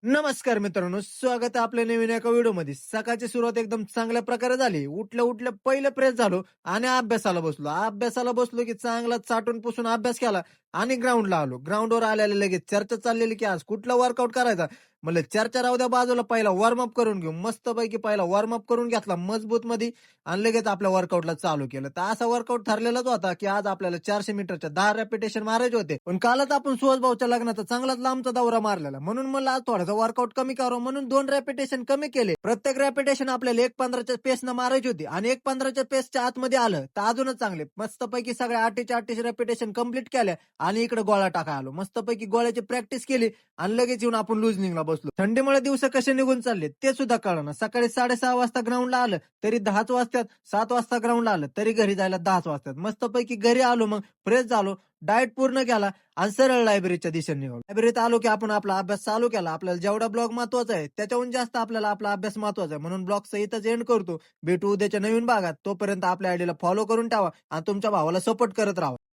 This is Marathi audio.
नमस्कार मित्रांनो, स्वागत आहे आपल्या नवीन एका व्हिडिओमध्ये. सकाळची सुरुवात एकदम चांगल्या प्रकारे झाली. उठल्या पहिलं फ्रेश झालो आणि अभ्यासाला बसलो की चांगला चाटून पुसून अभ्यास केला आणि ग्राउंडला आलो. ग्राउंडवर आलेले लगेच चर्चा चाललेली की आज कुठला वर्कआउट करायचा. म्हणलं चर्चा राहू द्या बाजूला, पहिला वॉर्मअप करून घेऊ. मस्तपैकी पहिला वॉर्मअप करून घेतला मजबूत मध्ये आणि लगेच आपल्या वर्कआउटला चालू केलं. तर असा वर्कआउट ठरलेलाच होता की आज आपल्याला 400 मीटरच्या 10 रेपिटेशन मारायचे होते. पण कालच आपण सुहास भाऊच्या लग्नाचा चांगलाच लांबचा दौरा मारलेला, म्हणून मला आज थोडासा वर्कआउट कमी करावं म्हणून 2 रेपिटेशन कमी केले. प्रत्येक रेपिटेशन आपल्याला 1:15च्या पेसनं मारायची होती आणि 1:15च्या पेसच्या आतमध्ये आलं तर अजूनच चांगले. मस्तपैकी सगळ्या 38 रेपिटेशन कंप्लीट केल्या आणि इकडे गोळा टाकाय आलो. मस्तपैकी गोळ्याची प्रॅक्टिस केली आणि लगेच येऊन आपण लुजनिंगला बसलो. थंडीमुळे दिवस कसे निघून चालले ते सुद्धा कळना. सकाळी 6:30 वाजता ग्राउंडला आलं तरी 10च वाजतात, 7 वाजता ग्राउंडला आलं तरी घरी जायला 10च वाजतात. मस्तपैकी घरी आलो, मग फ्रेश झालो, डाएट पूर्ण केला आणि सरळ लायब्ररीच्या दिशेने निघालो. लायब्ररीत आलो की आपण आपला अभ्यास चालू केला. आपल्याला जेवढा ब्लॉग महत्वाचा आहे त्याच्याहून जास्त आपल्याला आपला अभ्यास महत्वाचा आहे, म्हणून ब्लॉग सहितच एंड करतो. भेटू उद्याच्या नवीन भागात. तोपर्यंत आपल्या आयडीला फॉलो करून ठेवा आणि तुमच्या भावाला सपोर्ट करत राहा.